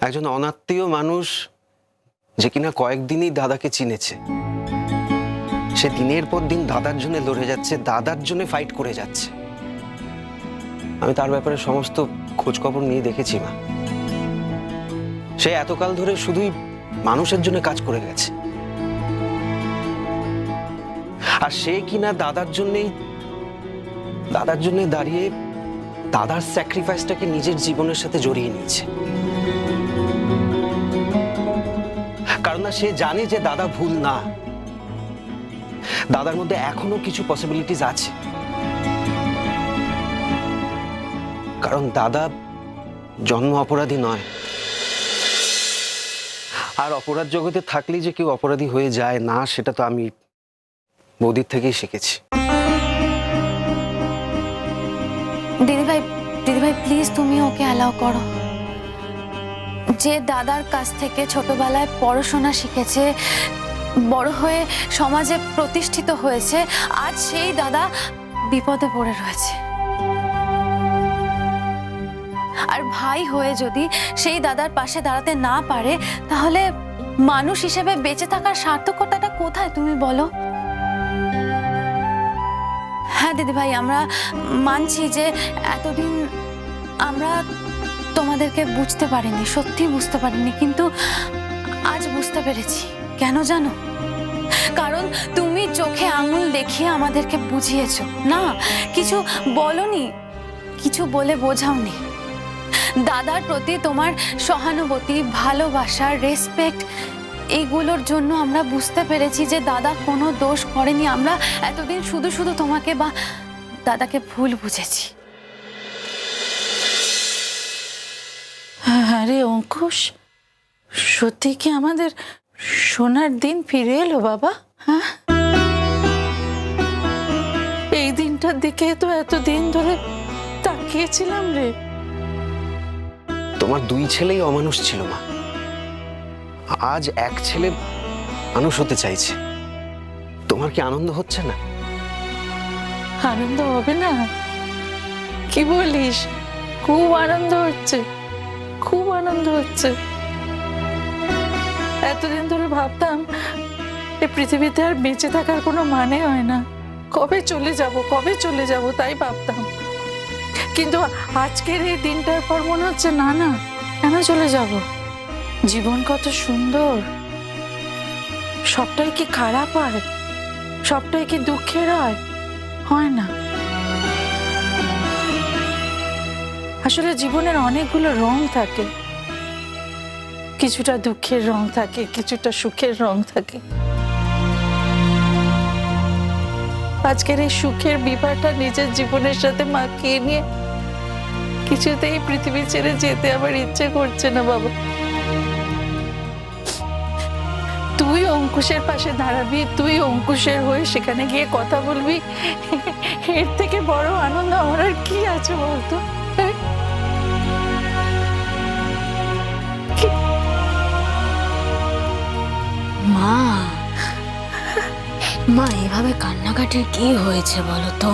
একজন অনাত্মীয় মানুষ যে কিনা কয়েকদিনই দাদাকে চিনেছে, সে দিনের পর দিন দাদার জন্য লড়ে যাচ্ছে, দাদার জন্য ফাইট করে যাচ্ছে। আমি তার ব্যাপারে সমস্ত খোঁজ খবর নিয়ে দেখেছি মা। সে এতকাল ধরে শুধুই মানুষের জন্য কাজ করে গেছে, আর সে কিনা দাদার জন্য দাঁড়িয়ে দাদার স্যাক্রিফাইসটাকে নিজের জীবনের সাথে জড়িয়ে নিয়েছে। কারণ না, সে জানে যে দাদা ভুল না, দাদার মধ্যে এখনো কিছু পসিবিলিটিস আছে। কারণ দাদা জন্ম অপরাধী নয়, আর অপরাধ জগতে থাকলেই যে কেউ অপরাধী হয়ে যায় না, সেটা তো আমি বৌদির থেকেই শিখেছি। দিদিভাই প্লিজ তুমি ওকে অ্যালাউ করো। যে দাদার কাছ থেকে ছোটবেলায় পড়াশোনা শিখেছে, বড় হয়ে সমাজে প্রতিষ্ঠিত হয়েছে, আজ সেই দাদা বিপদে পড়ে রয়েছে। আর ভাই হয়ে যদি সেই দাদার পাশে দাঁড়াতে না পারে, তাহলে মানুষ হিসেবে বেঁচে থাকার সার্থকতাটা কোথায় তুমি বলো? হ্যাঁ দিদিভাই, আমরা মানছি যে এতদিন আমরা তোমাদেরকে বুঝতে পারিনি, সত্যি বুঝতে পারিনি, কিন্তু আজ বুঝতে পেরেছি। কেন জানো? কারণ তুমি চোখে আঙুল দেখিয়ে আমাদেরকে বুঝিয়েছো, না কিছু বলনি, কিছু বলে বোঝাওনি। দাদার প্রতি তোমার সহানুভূতি, ভালোবাসা, রেসপেক্ট, এইগুলোর জন্য আমরা বুঝতে পেরেছি যে দাদা কোনো দোষ করেনি। আমরা এতদিন শুধু শুধু তোমাকে বা দাদাকে ভুল বুঝেছি। আরে অঙ্কুশ, সত্যি কি আমাদের সোনার দিন ফিরে এলো বাবা? হ্যাঁ, এই দিনটার দিকে তো এতদিন ধরে তাকিয়েছিলাম রে। তোমার দুই ছেলেই অমানুষ ছিল মা, আজ এক ছেলে মানুষ হতে চাইছে। তোমার কি আনন্দ হচ্ছে না? আনন্দ হবে না? কি বলিস? খুব আনন্দ হচ্ছে, খুব আনন্দ হচ্ছে। এতদিন ধরে ভাবতাম এই পৃথিবীতে আর বেঁচে থাকার কোনো মানে হয় না, কবে চলে যাব তাই ভাবতাম। কিন্তু আজকের এই দিনটার পর মনে হচ্ছে না না, কেন চলে যাব? জীবন কত সুন্দর, সবটাই কি খারাপ হয়? সবটাই কি দুঃখের হয়? হয় না। আসলে জীবনের অনেকগুলো রং থাকে, কিছুটা দুঃখের রং থাকে, কিছুটা সুখের রং থাকে। আজকের এই সুখের বিবাহটা নিজের জীবনের সাথে মাখিয়ে নিয়ে কিছুতেই পৃথিবী ছেড়ে যেতে আমার ইচ্ছে করছে না বাবা। তুই অঙ্কুশের পাশে দাঁড়াবি, তুই অঙ্কুশের হয়ে সেখানে গিয়ে কথা বলবি, এর থেকে বড় আনন্দ আমার আর কি আছে বলতো? মা মা এভাবে কান্নাকাটির কি হয়েছে বলো তো?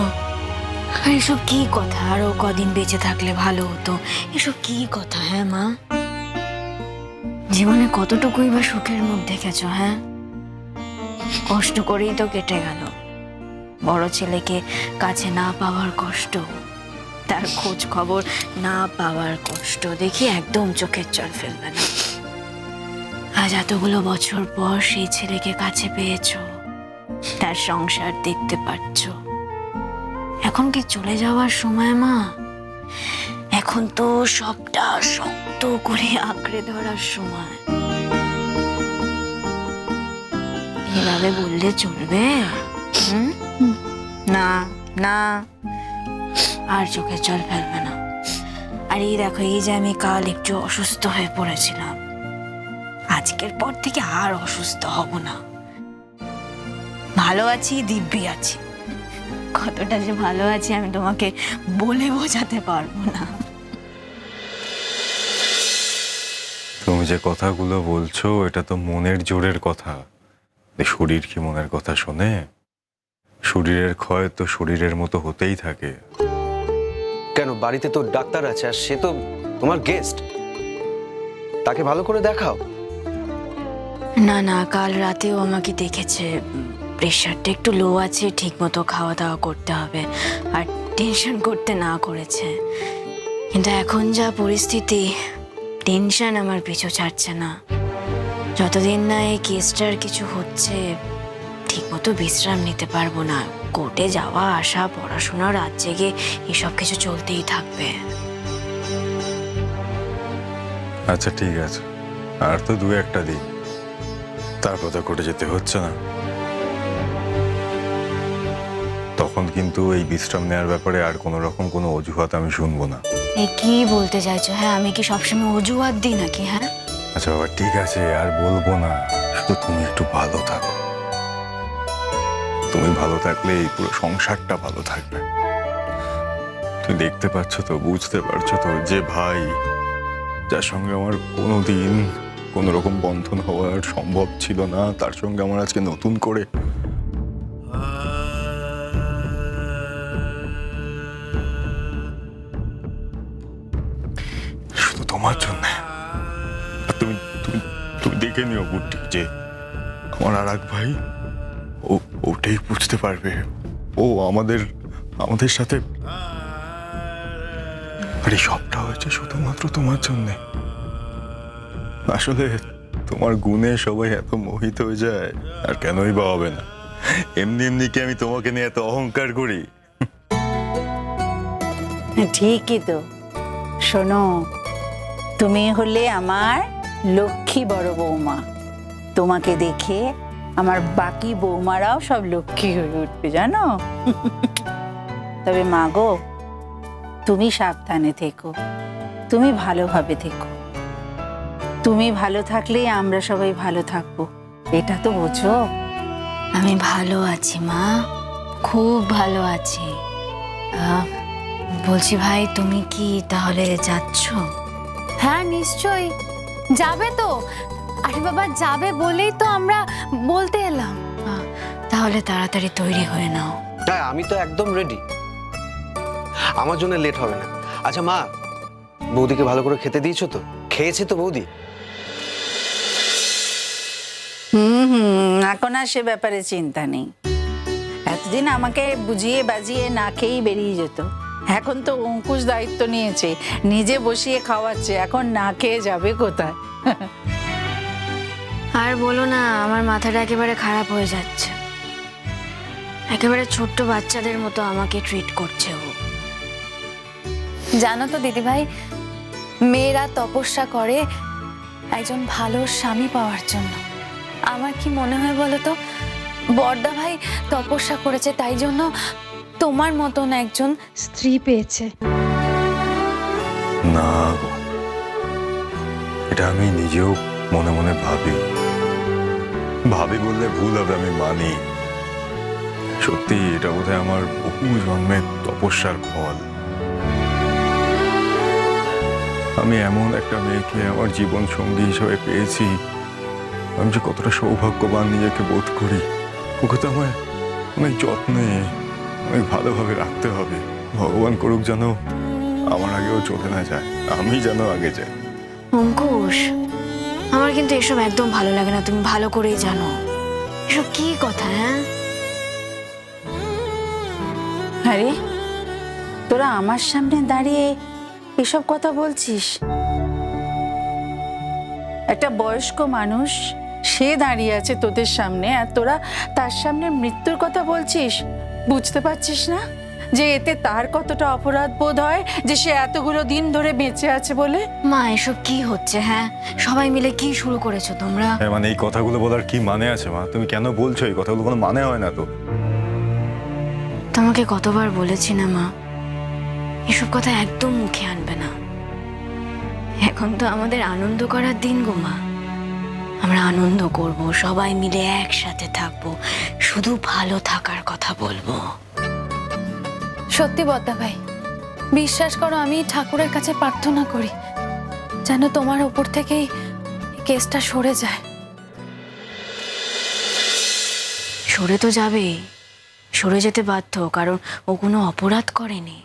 আর এসব কি কথা? আরো কদিন বেঁচে থাকলে ভালো হতো, এসব কি কথা? হ্যাঁ মা, জীবনে কতটুকুই বা সুখের মুখ দেখেছো? হ্যাঁ, কষ্ট করেই তো কেটে গেল। বড় ছেলেকে কাছে না পাওয়ার কষ্ট, তার খোঁজ খবর না পাওয়ার কষ্ট দেখি একদম চোখের জল ফেলবে না। আজ এতগুলো বছর পর সেই ছেলেকে কাছে পেয়েছো, তার সংসার দেখতে পাচ্ছ। এখন কি চলে যাওয়ার সময় মা? এখন তো সবটা শক্ত করে আঁকড়ে ধরার সময়। এভাবে বললে চলবে? না না, আর চোখের জল ফেলবে না। আর এই দেখো, এই যে আমি কাল একটু অসুস্থ হয়ে পড়েছিলাম, আজকের পর থেকে আর অসুস্থ হব না। ভালো আছি, দিব্যি আছি। কতটা যে ভালো আছি আমি তোমাকে বলে বোঝাতে পারবো না। তুমি যে কথাগুলো বলছো এটা তো মনের জোরের কথা। শরীর কি মনের কথা শোনে? শরীরের ক্ষয় তো শরীরের মতো হতেই থাকে। কেন, বাড়িতে তো ডাক্তার আছে, আর সে তো তোমার গেস্ট। তাকে ভালো করে দেখাও। না না, কাল রাতেও আমাকে দেখেছে, প্রেশারটা একটু লো আছে, ঠিক মতো খাওয়া দাওয়া করতে হবে, আর টেনশন করতে না করেছে। কিন্তু এখন যা পরিস্থিতি, টেনশন আমার পিছু ছাড়ছে না। যতদিন না এই কেসটার কিছু হচ্ছে, ঠিক মতো বিশ্রাম নিতে পারবো না। কোর্টে যাওয়া আসা, পড়াশোনা, রাত জেগে এসব কিছু চলতেই থাকবে। আচ্ছা ঠিক আছে, আর তো 2-1 দিন, তারপর তো কোর্টে যেতে হচ্ছে না। তখন কিন্তু এই বিশ্রাম নেওয়ার ব্যাপারে আর কোনো রকম কোনো অজুহাত আমি শুনবো না। এ কি বলতে চাইছো? হ্যাঁ, আমি কি সবসময় অজুহাত দিই নাকি? হ্যাঁ, আচ্ছা বাবা ঠিক আছে, আর বলবো না, শুধু তুমি একটু ভালো থাকো। তুমি ভালো থাকলে এই পুরো সংসারটা ভালো থাকবে। তুমি দেখতে পাচ্ছ তো, বুঝতে পারছো তো, যে ভাই যার সঙ্গে আমার কোনোদিন কোনো রকম বন্ধন হওয়ার সম্ভব ছিল না, তার সঙ্গে আমার আজকে নতুন করে শুধু তোমার জন্য। তুমি তুমি তুমি দেখে নিও বুদ্ধি, যে আমার আর এক ভাই, ওটাই বুঝতে পারবে, ও আমাদের আমাদের সাথে, আরে সবটা হয়েছে শুধুমাত্র তোমার জন্যে। আসলে তোমার গুণে সবাই এত মোহিত হয়ে যায়, আর কেনই বা হবে না? এমনি এমনি কি আমি তোমাকে নিয়ে এত অহংকার করি? ঠিকই তো। শোনো, তুমি হলে আমার লক্ষ্মী বড় বৌমা। তোমাকে দেখে আমার বাকি বৌমারাও সব লক্ষ্মী হয়ে উঠবে, জানো। তবে মা গো, তুমি সাবধানে থেকো, তুমি ভালোভাবে থেকো। তুমি ভালো থাকলেই আমরা সবাই ভালো থাকবো, এটা তো বোঝো। আমি ভালো আছি মা, খুব ভালো আছি। বলছি ভাই, তুমি কি তাহলে যাচ্ছ? হ্যাঁ নিশ্চয়ই যাবে তো। আরে বাবা, যাবে বলেই তো আমরা বলতে এলাম। তাহলে তাড়াতাড়ি তৈরি হয়ে নাও। হ্যাঁ, আমি তো একদম রেডি, আমার জন্য লেট হবে না। আচ্ছা মা, বৌদিকে ভালো করে খেতে দিয়েছো তো? খেয়েছে তো বৌদি? এখন আর সে ব্যাপারে চিন্তা নেই। এতদিন আমাকে বুঝিয়ে বাজিয়ে না খেয়েই বেরিয়ে যেত, এখন তো অঙ্কুশ দায়িত্ব নিয়েছে, নিজে বসিয়ে খাওয়াচ্ছে, এখন না খেয়ে যাবে কোথায়? আর বলো না, আমার মাথাটা একেবারে খারাপ হয়ে যাচ্ছে। একেবারে ছোট্ট বাচ্চাদের মতো আমাকে ট্রিট করছে ও। জানো তো দিদিভাই, মেয়েরা তপস্যা করে একজন ভালো স্বামী পাওয়ার জন্য। আমার কি মনে হয় বলো তো, বড়দা ভাই তপস্যা করেছে, তাই জন্য তোমার মতন একজন স্ত্রী পেয়েছে। না গো, এটা আমি নিজেও মনে মনে ভাবি বললে ভুল হবে, আমি মানি। সত্যি এটা বোধহয় আমার বহু জন্মের তপস্যার ফল। আমি এমন একটা মেয়েকে আমার জীবন সঙ্গী হিসেবে পেয়েছি, আমি যে কতটা সৌভাগ্যবান নিজেকে বোধ করি। ওকে তো আমায় অনেক যত্নে, অনেক ভালোভাবে রাখতে হবে। ভগবান করুক যেন আমার আগেও চলে না যায়, আমি যেন আগে যাই। অঙ্কুশ, আমার কিন্তু এসব একদম ভালো লাগে না, তুমি ভালো করেই জানো। এসব কি কথা? হ্যাঁ, আরে তোরা আমার সামনে দাঁড়িয়ে এসব কথা বলছিস? একটা বয়স্ক মানুষ, সে দাঁড়িয়ে আছে তোদের সামনে, আর তোরা তার সামনে মৃত্যুর কথা বলছিস। বুঝতে পারছিস না যে এতে তার কতটা অপরাধ বোধ হয়, যে সে এতগুলো দিন ধরে বেঁচে আছে বলে? মা এসব কি হচ্ছে? হ্যাঁ, সবাই মিলে কি শুরু করেছো তোমরা? মানে এই কথাগুলো বলার কি মানে আছে মা? তুমি কেন বলছো এই কথাগুলো? কোনো মানে হয় না তো। তোমাকে কতবার বলেছি না মা, এসব কথা একদম মুখে আনবে না। এখন তো আমাদের আনন্দ করার দিন গো মা। আমরা আনন্দ করব, সবাই মিলে একসাথে থাকবো, শুধু ভালো থাকার কথা বলবো। সত্যি বদ্দা ভাই, বিশ্বাস করো, আমি ঠাকুরের কাছে প্রার্থনা করি যেন তোমার ওপর থেকেই কেসটা সরে যায়। সরে তো যাবেই, সরে যেতে বাধ্য, কারণ ও কোনো অপরাধ করেনি।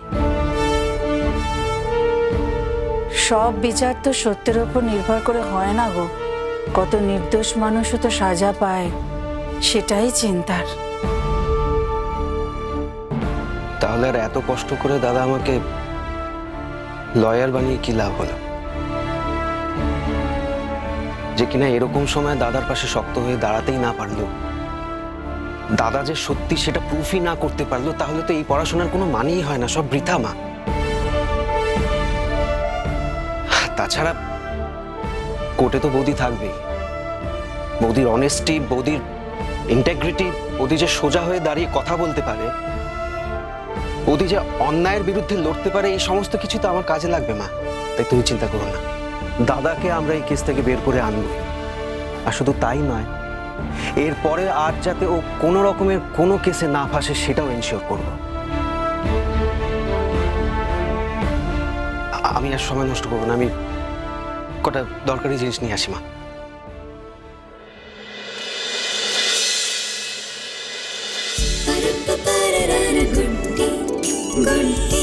সব বিচার তো সত্যের ওপর নির্ভর করে হয় না গো, কত নির্দোষ মানুষও তো সাজা পায়, সেটাই চিন্তার। তাহলে আর এত কষ্ট করে দাদা আমাকে লয়ার বানিয়ে কি লাভ হলো? যে কিনা এরকম সময় দাদার পাশে শক্ত হয়ে দাঁড়াতেই না পারলো, দাদা যে সত্যি সেটা প্রুফই না করতে পারলো, তাহলে তো এই পড়াশোনার কোনো মানেই হয় না, সব বৃথা মা। তাছাড়া কোর্টে তো বৌদি থাকবেই, বৌদির অনেস্টি, বৌদির ইন্টেগ্রিটি, বৌদি যে সোজা হয়ে দাঁড়িয়ে কথা বলতে পারে, বৌদি যে অন্যায়ের বিরুদ্ধে লড়তে পারে, এই সমস্ত কিছু তো আমার কাজে লাগবে মা। তাই তুমি চিন্তা করো না, দাদাকে আমরা এই কেস থেকে বের করে আনবো। আর শুধু তাই নয়, এরপরে আর যাতে ও কোনো রকমের কোনো কেসে না ফাঁসে সেটাও এনশিওর করব। আমি আর সময় নষ্ট করবো না, আমি কটা দরকারি জিনিস নিয়ে আসি মা। Gutti, gutti.